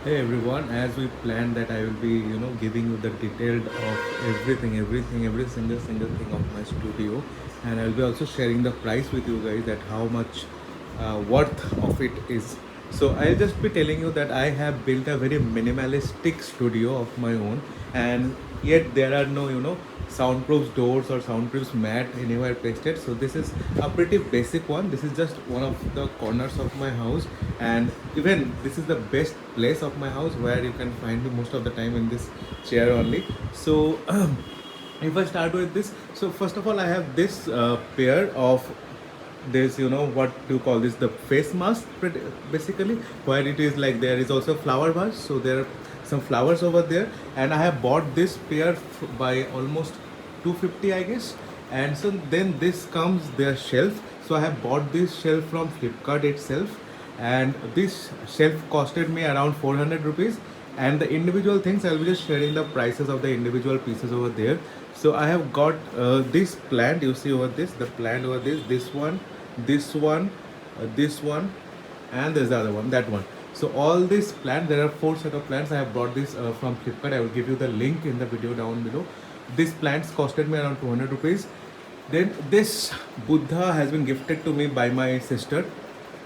Hey everyone, as we planned that I will be, giving you the detailed of everything, every single thing of my studio, and I'll be also sharing the price with you guys that how much worth of it is. So I'll just be telling you that I have built a very minimalistic studio of my own, and yet there are no, soundproof doors or soundproof mat anywhere pasted. So this is a pretty basic one. This is just one of the corners of my house, and even this is the best place of my house where you can find me most of the time in this chair only. So if I start with this, so first of all I have this pair of this, what do you call this, the face mask basically, where it is like there is also flower vase, so there are some flowers over there, and I have bought this pair by almost 250 I guess. And so then this comes their shelf, so I have bought this shelf from Flipkart itself, and this shelf costed me around 400 rupees. And the individual things, I'll be just sharing the prices of the individual pieces over there. So I have got this plant, you see over this, the plant over this one, this one, and there's the other one, that one. So all these plants, there are four set of plants. I have brought this from Flipkart. I will give you the link in the video down below. These plants costed me around 200 rupees. Then this Buddha has been gifted to me by my sister.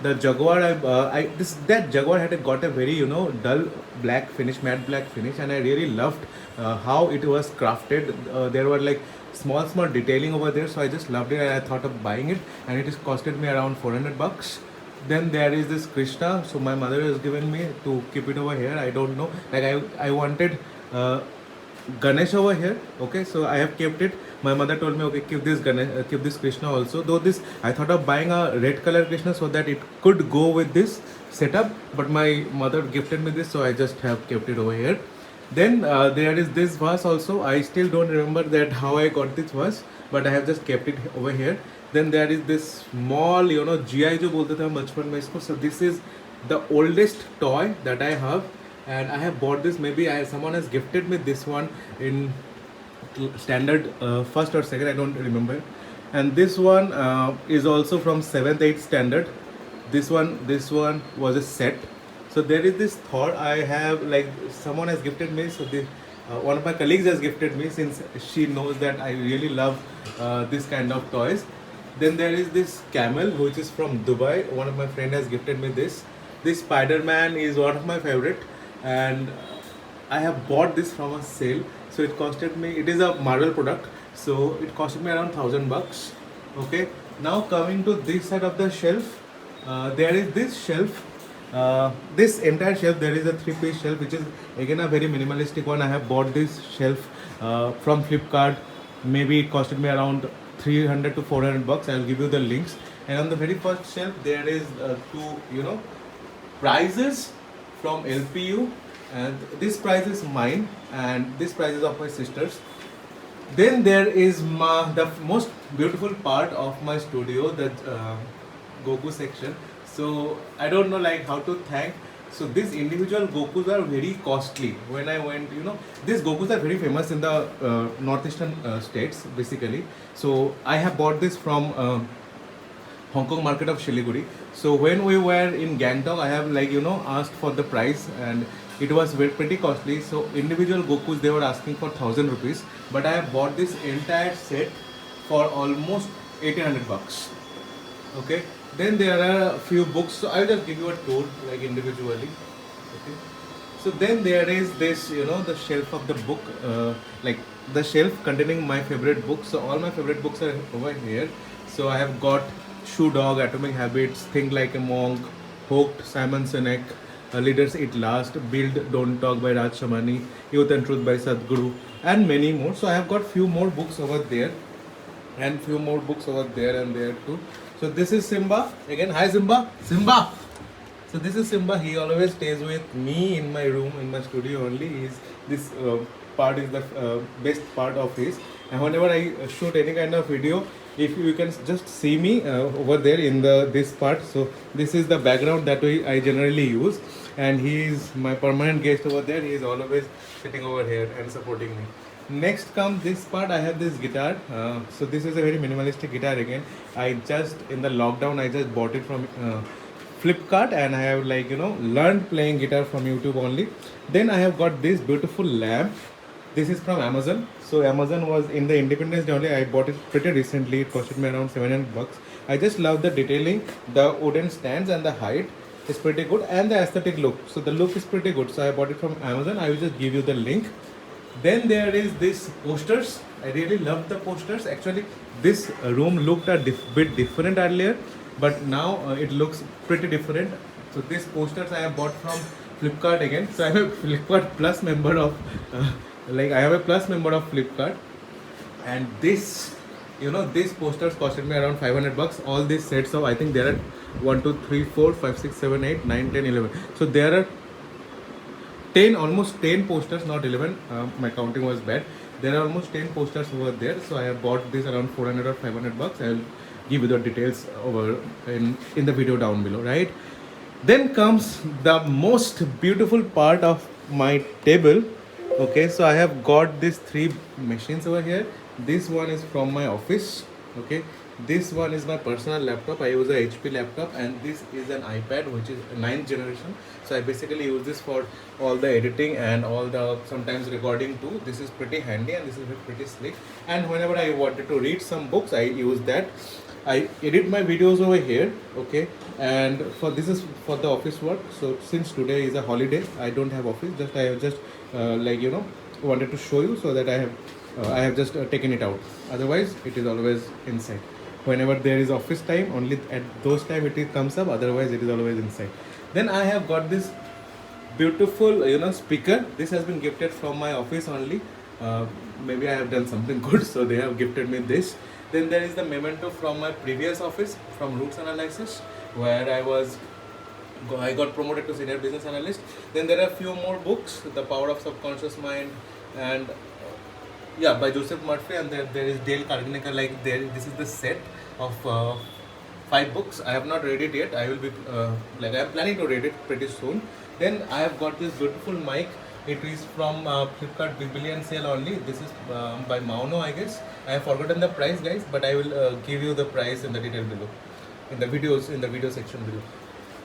The Jaguar, that Jaguar had got a very dull black finish, matte black finish, and I really loved how it was crafted. There were like small detailing over there, so I just loved it and I thought of buying it, and it has costed me around 400 bucks. Then there is this Krishna, so my mother has given me to keep it over here. I don't know, like I wanted Ganesh over here. Okay, so I have kept it. My mother told me, okay, keep this Ganesh, keep this Krishna also. Though this, I thought of buying a red color Krishna so that it could go with this setup, but my mother gifted me this, so I just have kept it over here. Then there is this vase also. I still don't remember that how I got this vase, but I have just kept it over here. Then there is this small, GI जो बोलते थे हम बचपन में इसको. So this is the oldest toy that I have, and I have bought this. Maybe someone has gifted me this one in standard first or second, I don't remember. And this one is also from 7th 8th standard. This one was a set. So there is this thought I have, like someone has gifted me. So one of my colleagues has gifted me, since she knows that I really love this kind of toys. Then there is this camel which is from Dubai. One of my friend has gifted me this. This Spider-Man is one of my favorite, and I have bought this from a sale. So it costed me, it is a Marvel product, so it costed me around 1000 bucks. Okay, now coming to this side of the shelf, there is this shelf. This entire shelf, there is a three-piece shelf, which is again a very minimalistic one. I have bought this shelf from Flipkart. Maybe it costed me around 300 to 400 bucks. I'll give you the links. And on the very first shelf, there is two, prizes from LPU, and this prize is mine, and this prize is of my sisters. Then there is the most beautiful part of my studio, the Goku section. So I don't know like how to thank. So these individual Gokus are very costly. When I went, these Gokus are very famous in the northeastern states basically. So I have bought this from Hong Kong market of Shiliguri. So when we were in Gangtok, I have asked for the price, and it was pretty costly. So individual Gokus they were asking for 1000 rupees, but I have bought this entire set for almost 1800 bucks. Okay. Then there are a few books. So I'll just give you a tour like individually. Okay. So then there is this, the shelf of the book, like the shelf containing my favorite books. So all my favorite books are over here. So I have got Shoe Dog, Atomic Habits, Think Like a Monk, Hooked, Simon Sinek, Leaders Eat Last, Build, Don't Talk by Raj Shamani, Youth and Truth by Sadhguru, and many more. So I have got few more books over there, and few more books over there and there too. So this is Simba. Again, hi Simba. Simba! So this is Simba. He always stays with me in my room, in my studio only. This part is the best part of his. And whenever I shoot any kind of video, if you can just see me over there in this part. So this is the background that I generally use, and he is my permanent guest over there. He is always sitting over here and supporting me. Next comes this part. I have this guitar. So this is a very minimalistic guitar again. I just in the lockdown I just bought it from Flipkart, and I have like learned playing guitar from YouTube only. Then I have got this beautiful lamp. This is from Amazon. So Amazon was in the Independence Day only. I bought it pretty recently. It costed me around 700 bucks. I just love the detailing, the wooden stands, and the height is pretty good, and the aesthetic look. So the look is pretty good. So I bought it from Amazon. I will just give you the link. Then there is this posters. I really love the posters. Actually, this room looked a bit different earlier, but now it looks pretty different. So these posters I have bought from Flipkart again. So I'm a Flipkart Plus member of, like I have a Plus member of Flipkart, and this, these posters costed me around 500 bucks. All these sets of, I think there are 1, 2, 3, 4, 5, 6, 7, 8, 9, 10, 11. So there are 10, almost 10 posters, not 11. My counting was bad. There are almost 10 posters over there. So I have bought this around 400 or 500 bucks. I will give you the details over in the video down below, right? Then comes the most beautiful part of my table. Okay, so I have got these 3 machines over here. This one is from my office. Okay, this one is my personal laptop. I use a HP laptop, and this is an iPad, which is 9th generation. So I basically use this for all the editing and all the sometimes recording too. This is pretty handy, and this is pretty slick. And whenever I wanted to read some books, I use that. I edit my videos over here. Okay, and for this is for the office work. So since today is a holiday, I don't have office. Just I have just wanted to show you, so that I have just taken it out. Otherwise, it is always inside. Whenever there is office time, only at those time it comes up. Otherwise, it is always inside. Then I have got this beautiful speaker. This has been gifted from my office only. Maybe I have done something good, so they have gifted me this. Then there is the memento from my previous office, from Roots Analysis, where I got promoted to senior business analyst. Then there are a few more books, The Power of Subconscious Mind, and by Joseph Murphy, and there is Dale Carnegie. Like this is the set of 5 books. I have not read it yet. I will be I am planning to read it pretty soon. Then I have got this beautiful mic. It is from Flipkart Biblian sale only. This is by Mauno, I guess. I have forgotten the price, guys, but I will give you the price in the detail below, in the video section below.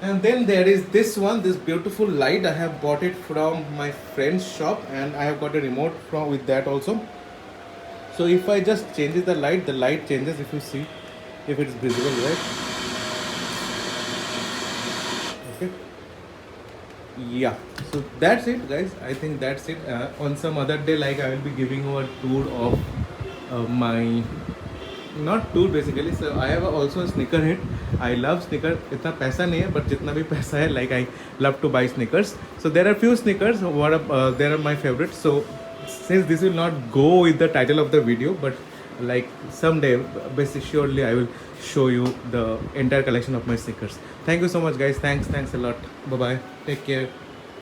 And then there is this one, this beautiful light. I have bought it from my friend's shop, and I have got a remote from with that also. So if I just changes the light changes. If you see, if it's visible, right? Okay. Yeah. So that's it, guys. I think that's it. On some other day, like I will be giving you a tour of my, not tour basically. So I have also a sneaker hit. I love sneaker. इतना पैसा नहीं है, but जितना भी पैसा है, like I love to buy sneakers. So there are few sneakers. There are my favorites. So since this will not go with the title of the video, but like someday, basically surely I will show you the entire collection of my sneakers. Thank you so much, guys. Thanks a lot. Bye bye. Take care.